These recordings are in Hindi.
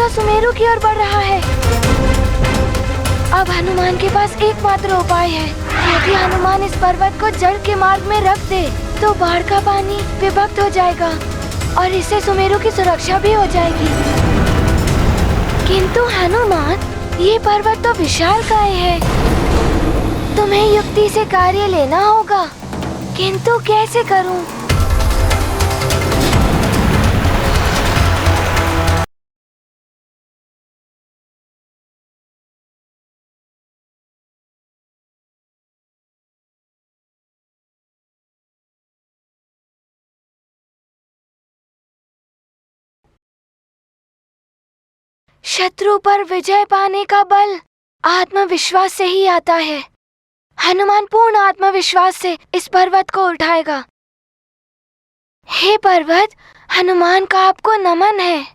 तो सुमेरु की ओर बढ़ रहा है। अब हनुमान के पास एकमात्र उपाय है। यदि हनुमान इस पर्वत को जल के मार्ग में रख दे तो बाढ़ का पानी विभक्त हो जाएगा और इससे सुमेरु की सुरक्षा भी हो जाएगी। किंतु हनुमान, ये पर्वत तो विशालकाय है। तुम्हें युक्ति से कार्य लेना होगा, किंतु कैसे करूं? शत्रु पर विजय पाने का बल आत्मविश्वास से ही आता है। हनुमान पूर्ण आत्मविश्वास से इस पर्वत को उठाएगा। हे पर्वत, हनुमान का आपको नमन है।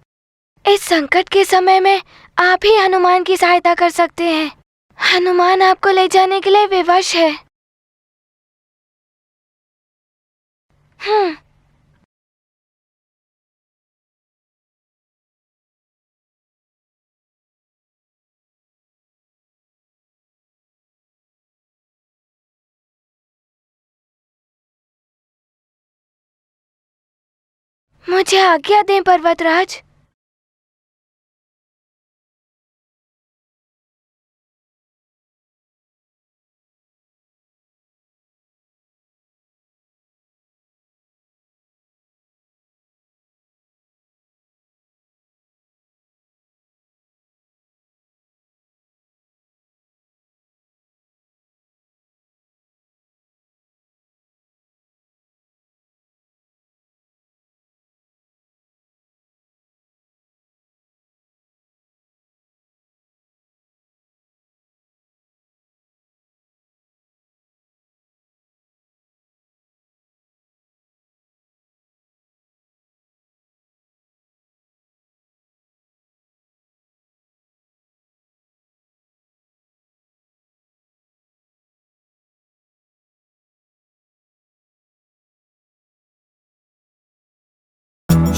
इस संकट के समय में आप ही हनुमान की सहायता कर सकते हैं। हनुमान आपको ले जाने के लिए विवश है। मुझे आज्ञा दें पर्वतराज।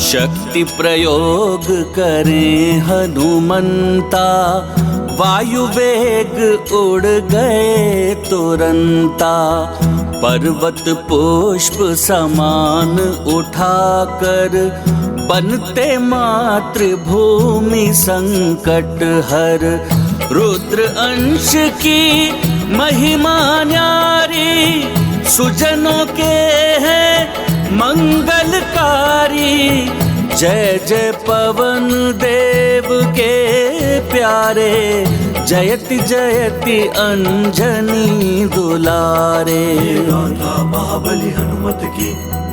शक्ति प्रयोग करें हनुमंता, वायु वेग उड़ गए तुरंता। पर्वत पुष्प समान उठाकर, बनते मातृभूमि संकट हर। रुद्र अंश की महिमा न्यारी, सुजनों के हैं मंगलकारी। जय जय पवन देव के प्यारे, जयति जयति अंजनी दुलारे। गाथा महाबली हनुमत की,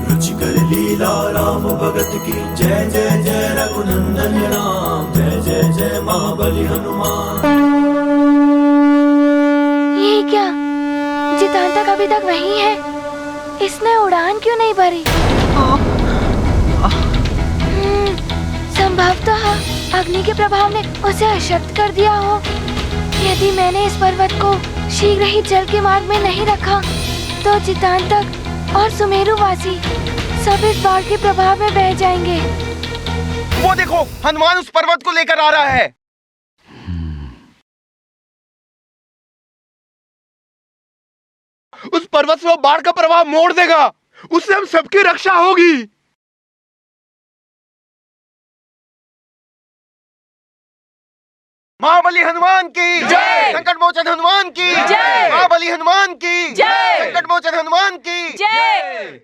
रुचिकर लीला राम भगत की। जय जय जय रघुनंदन राम, जय जय जय महाबली हनुमान। ये क्या, जितांतक अभी तक वहीं है। इसने उड़ान क्यों नहीं भरी? संभवतः अग्नि के प्रभाव ने उसे अशक्त कर दिया हो। यदि मैंने इस पर्वत को शीघ्र ही जल के मार्ग में नहीं रखा तो जितांतक और सुमेरुवासी सब इस बाढ़ के प्रभाव में बह जाएंगे। वो देखो, हनुमान उस पर्वत को लेकर आ रहा है। उस पर्वत से वो बाढ़ का प्रभाव मोड़ देगा। उससे हम सबकी रक्षा होगी। महाबली हनुमान की जय। संकट मोचन हनुमान की जय। महाबली हनुमान की जय। संकट मोचन हनुमान की जय।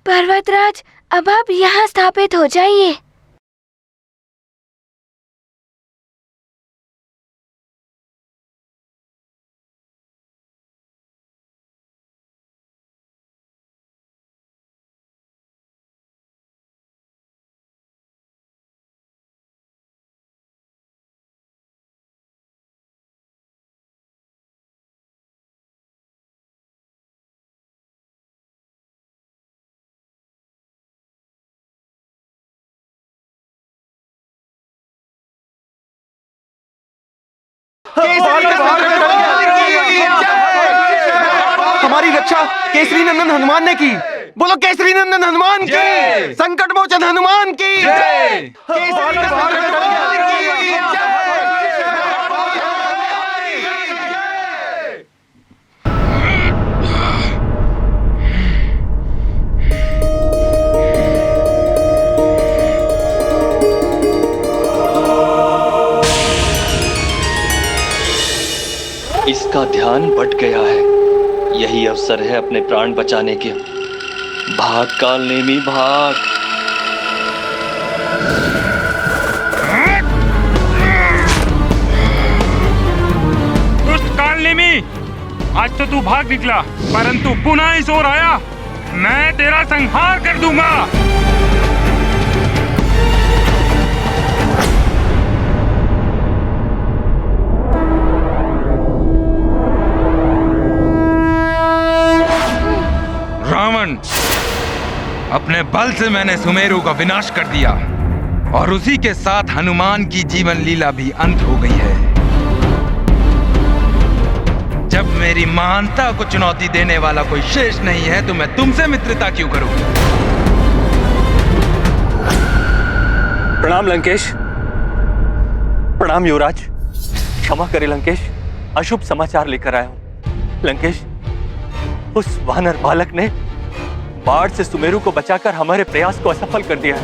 पर्वतराज, अब आप यहाँ स्थापित हो जाइए। हमारी रक्षा केसरी नंदन हनुमान ने की। बोलो केसरी नंदन हनुमान की, संकट मोचन हनुमान की, केसरी नंदन हनुमान की जय। इसका ध्यान भटक गया है। यही अवसर है अपने प्राण बचाने के। भाग काल नेमी भाग। दुष्ट काल नेमी, आज तो तू भाग निकला, परंतु पुनः इस ओर आया, मैं तेरा संहार कर दूंगा। रावण, अपने बल से मैंने सुमेरु का विनाश कर दिया और उसी के साथ हनुमान की जीवन लीला भी अंत हो गई है। जब मेरी महानता को चुनौती देने वाला कोई शेष नहीं है तो मैं तुमसे मित्रता क्यों करूं? प्रणाम लंकेश। प्रणाम युवराज। क्षमा करे लंकेश, अशुभ समाचार लेकर आया हूं। लंकेश, उस वानर बालक ने बाढ़ से सुमेरु को बचाकर हमारे प्रयास को असफल कर दिया है।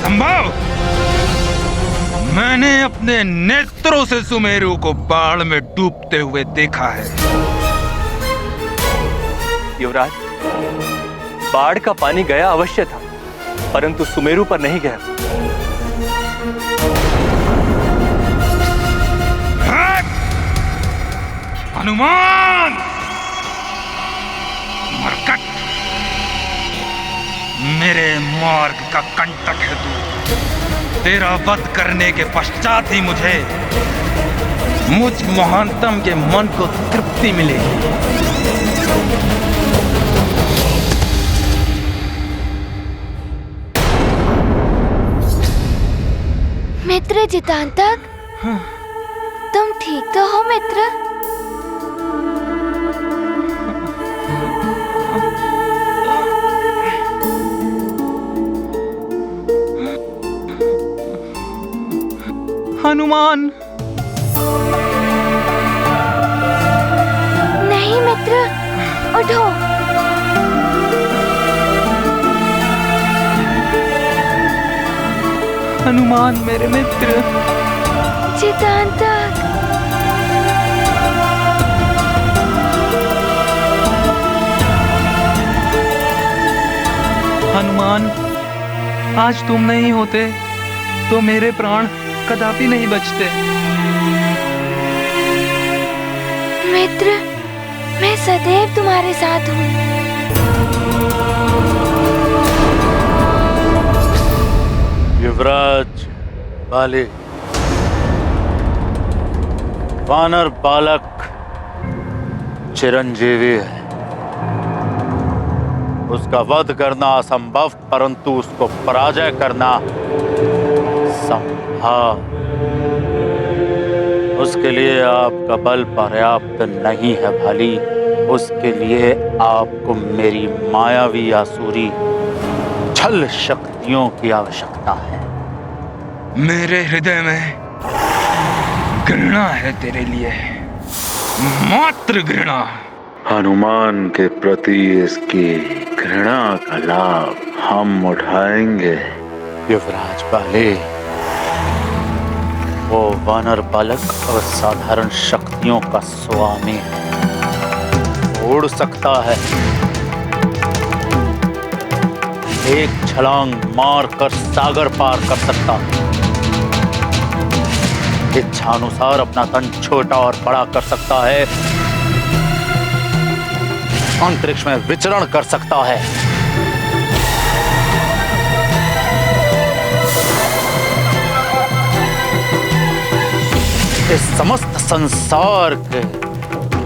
संभव? मैंने अपने नेत्रों से सुमेरु को बाढ़ में डूबते हुए देखा है। युवराज, बाढ़ का पानी गया अवश्य था, परंतु सुमेरु पर नहीं गया। हनुमान! मरकट! मेरे मार्ग का कंटक है तू। तेरा वध करने के पश्चात ही मुझे मुझ महानतम के मन को तृप्ति मिलेगी। मित्र जितांतक, तुम ठीक तो हो मित्र? हनुमान! नहीं मित्र, उठो। हनुमान मेरे मित्र। जितांतक। हनुमान, आज तुम नहीं होते तो मेरे प्राण कदापि नहीं बचते। मित्र, मैं सदैव तुम्हारे साथ हूँ। युवराज बाले, वानर बालक चिरंजीवी है। उसका वध करना असंभव, परंतु उसको पराजय करना संभव। उसके लिए आपका बल पर्याप्त नहीं है भाली। उसके लिए आपको मेरी मायावी आसुरी छल शक्तियों की आवश्यकता है। मेरे हृदय में घृणा है तेरे लिए, मात्र घृणा। हनुमान के प्रति इसकी घृणा का लाभ हम उठाएंगे। युवराज बाले, वो वानर बालक असाधारण शक्तियों का स्वामी है। उड़ सकता है, एक छलांग मारकर सागर पार कर सकता है, इच्छानुसार अपना तन छोटा और बड़ा कर सकता है, अंतरिक्ष में विचरण कर सकता है। इस समस्त संसार के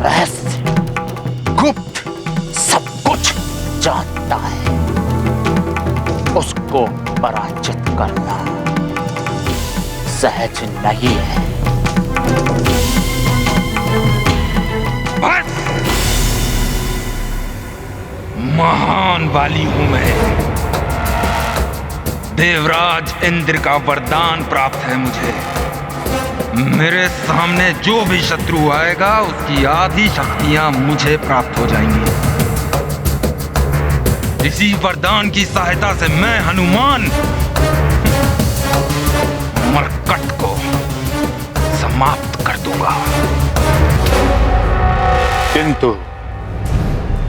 रहस्य गुप्त सब कुछ जानता है। को पराजित करना सहज नहीं है। बस! महान बाली हूं मैं। देवराज इंद्र का वरदान प्राप्त है मुझे। मेरे सामने जो भी शत्रु आएगा उसकी आधी शक्तियां मुझे प्राप्त हो जाएंगी। इसी वरदान की सहायता से मैं हनुमान मरकट को समाप्त कर दूंगा। किंतु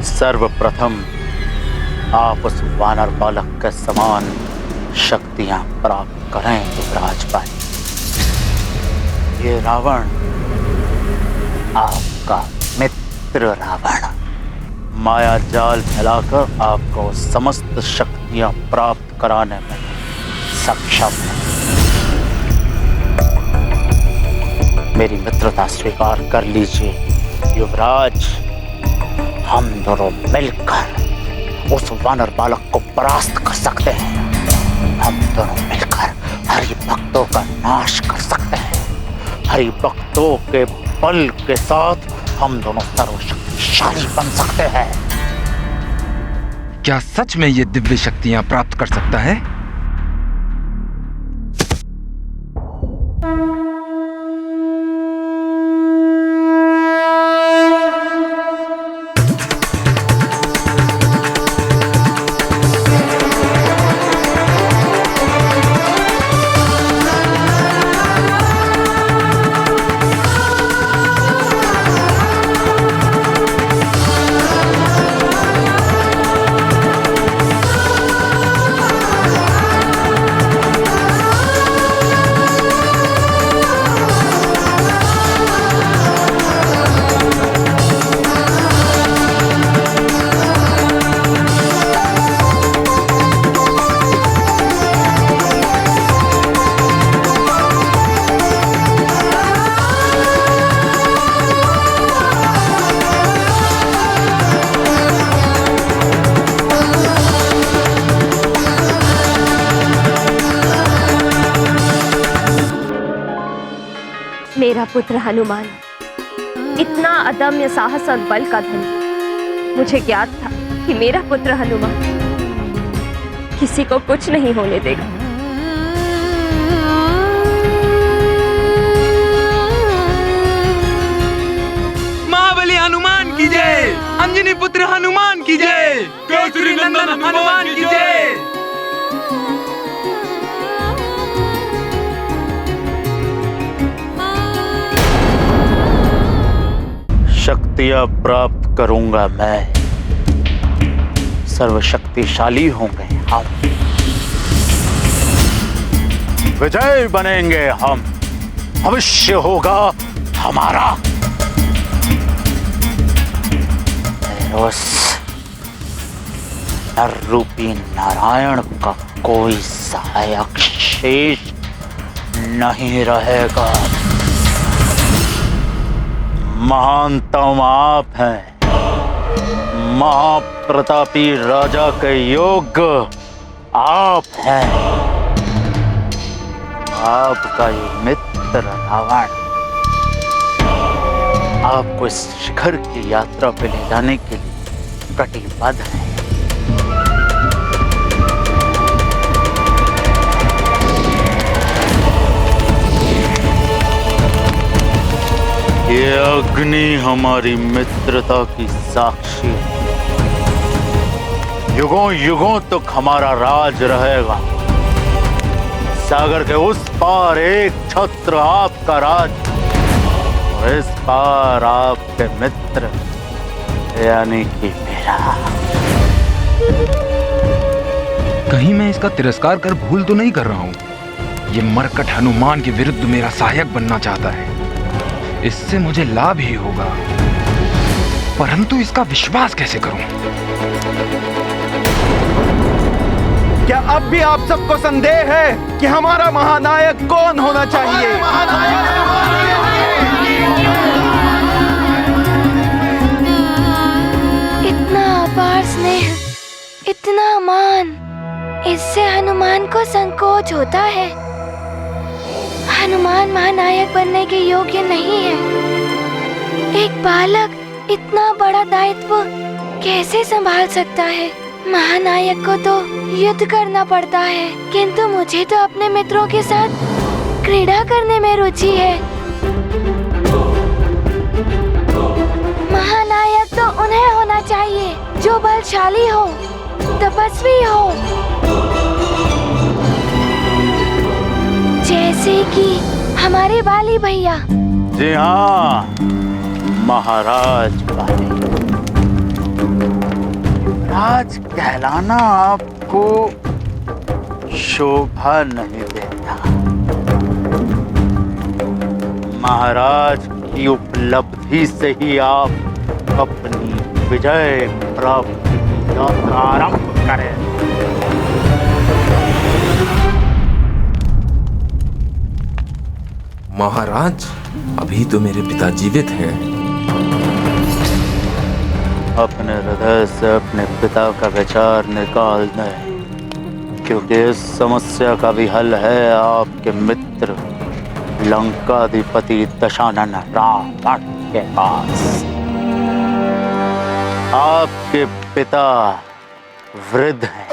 सर्वप्रथम आप उस वानर बालक के समान शक्तियां प्राप्त करें युवराज भाई। ये रावण आपका मित्र रावण माया जाल फैलाकर आपको समस्त शक्तियां प्राप्त कराने में सक्षम है। मेरी मित्रता स्वीकार कर लीजिए युवराज। हम दोनों मिलकर उस वानर बालक को परास्त कर सकते हैं। हम दोनों मिलकर हरि भक्तों का नाश कर सकते हैं। हरि भक्तों के बल के साथ हम दोनों सर्वशक्तिशाली बन सकते हैं। क्या सच में ये दिव्य शक्तियां प्राप्त कर सकता है? मेरा पुत्र हनुमान इतना अदम्य साहस और बल का धनी। मुझे ज्ञात था कि मेरा पुत्र हनुमान किसी को कुछ नहीं होने देगा। महाबली हनुमान की जय। अंजनी पुत्र हनुमान की जय। केसरी नंदन हनुमान की जय। शक्तियां प्राप्त करूंगा मैं। सर्वशक्तिशाली होंगे हम। विजय बनेंगे हम। भविष्य होगा हमारा। उस नर रूपी नारायण का कोई सहायक शेष नहीं रहेगा। महानतम आप हैं। महाप्रतापी राजा के योग्य आप हैं। आपका ये मित्र रावण आपको इस शिखर की यात्रा पे ले जाने के लिए कटिबद्ध है। ये अग्नि हमारी मित्रता की साक्षी। युगों युगों तक हमारा राज रहेगा। सागर के उस पार एक छत्र आपका राज, और इस पार आपके मित्र यानी कि मेरा। कहीं मैं इसका तिरस्कार कर भूल तो नहीं कर रहा हूं। ये मरकट हनुमान के विरुद्ध मेरा सहायक बनना चाहता है। इससे मुझे लाभ ही होगा, परंतु इसका विश्वास कैसे करूं? क्या अब भी आप सबको संदेह है कि हमारा महानायक कौन होना चाहिए? इतना अपार स्नेह, इतना मान, इससे हनुमान को संकोच होता है। हनुमान महानायक बनने के योग्य नहीं है। एक बालक इतना बड़ा दायित्व कैसे संभाल सकता है? महानायक को तो युद्ध करना पड़ता है, किंतु मुझे तो अपने मित्रों के साथ क्रीड़ा करने में रुचि है। महानायक तो उन्हें होना चाहिए जो बलशाली हो, तपस्वी हो, जैसे कि हमारे बाली भैया। जी हाँ महाराज बाली। राज कहलाना आपको शोभा नहीं देता। महाराज की उपलब्धि से ही आप अपनी विजय प्राप्ति की यात्रा आरंभ करें। महाराज, अभी तो मेरे पिता जीवित हैं। अपने हृदय से अपने पिता का विचार निकाल दें, क्योंकि इस समस्या का भी हल है आपके मित्र लंकाधिपति दशानन रावण के पास। आपके पिता वृद्ध हैं,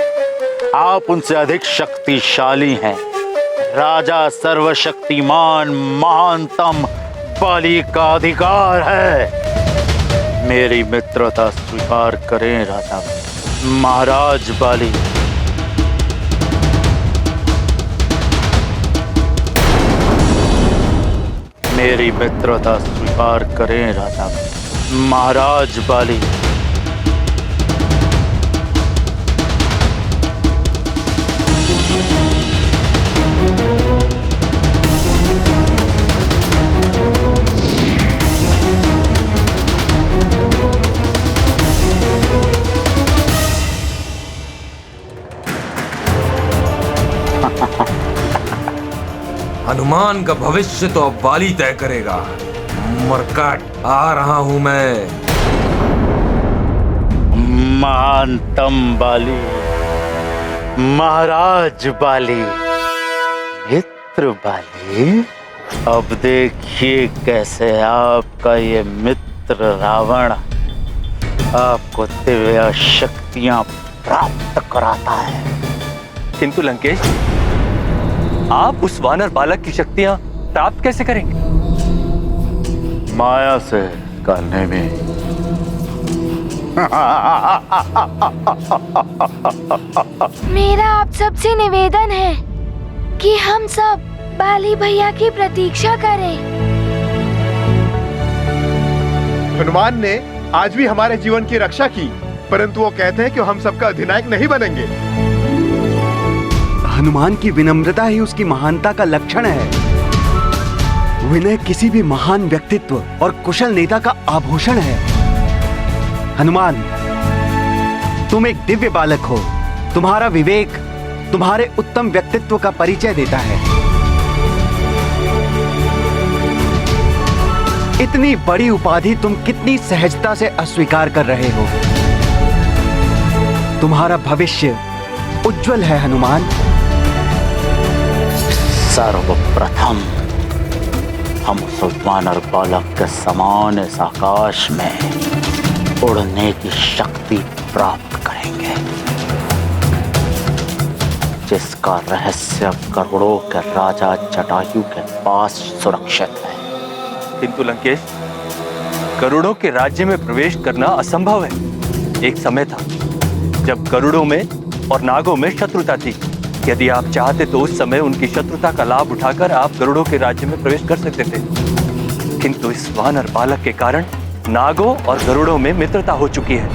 आप उनसे अधिक शक्तिशाली हैं। राजा सर्वशक्तिमान महानतम बाली का अधिकार है। मेरी मित्रता स्वीकार करें राजा महाराज बाली। मेरी मित्रता स्वीकार करें राजा महाराज बाली। हनुमान का भविष्य तो अब बाली तय करेगा। मरकट, आ रहा हूं मैं। महानतम बाली, महाराज बाली, मित्र बाली, अब देखिए कैसे आपका ये मित्र रावण आपको दिव्य शक्तियां प्राप्त कराता है। किंतु लंकेश, आप उस वानर बालक की शक्तियां प्राप्त कैसे करेंगे? माया से करने में। मेरा आप सबसे निवेदन है कि हम सब बाली भैया की प्रतीक्षा करें। हनुमान ने आज भी हमारे जीवन की रक्षा की, परंतु वो कहते हैं कि हम सबका अधिनायक नहीं बनेंगे। हनुमान की विनम्रता ही उसकी महानता का लक्षण है। विनय किसी भी महान व्यक्तित्व और कुशल नेता का आभूषण है। हनुमान, तुम एक दिव्य बालक हो। तुम्हारा विवेक तुम्हारे उत्तम व्यक्तित्व का परिचय देता है। इतनी बड़ी उपाधि तुम कितनी सहजता से अस्वीकार कर रहे हो। तुम्हारा भविष्य उज्जवल है हनुमान। सर्वप्रथम हम उस वानर बालक के समान इस आकाश में उड़ने की शक्ति प्राप्त करेंगे, जिसका रहस्य करोड़ों के राजा जटायु के पास सुरक्षित है। किंतु लंकेश, गरुड़ों के राज्य में प्रवेश करना असंभव है। एक समय था जब गरुड़ों में और नागों में शत्रुता थी। यदि आप चाहते तो उस समय उनकी शत्रुता का लाभ उठाकर आप गरुड़ों के राज्य में प्रवेश कर सकते थे, किंतु इस वानर बालक के कारण नागों और गरुड़ों में मित्रता हो चुकी है।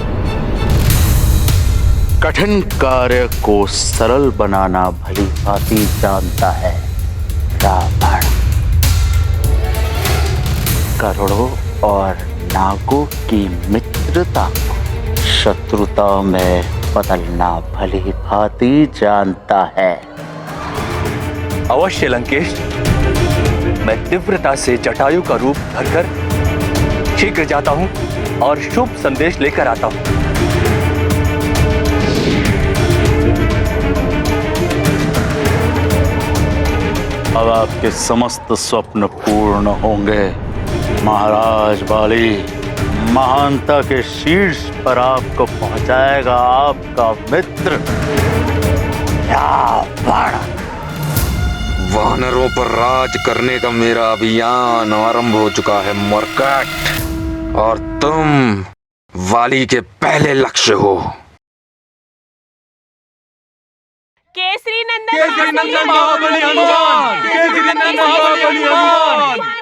कठिन कार्य को सरल बनाना भली भांति जानता है रावण। गरुड़ों और नागों की मित्रता को शत्रुता में बदलना भली भांति जानता है। अवश्य लंकेश, मैं तीव्रता से जटायु का रूप धरकर शीघ्र जाता हूं और शुभ संदेश लेकर आता हूं। अब आपके समस्त स्वप्न पूर्ण होंगे। महाराज बाली, महानता के शीर्ष पर आपको पहुंचाएगा आपका मित्र रावण। वानरों पर राज करने का मेरा अभियान आरंभ हो चुका है मरकट, और तुम वाली के पहले लक्ष्य हो। केसरी नंदन महाबली हनुमान, केसरी नंदन महाबली हनुमान।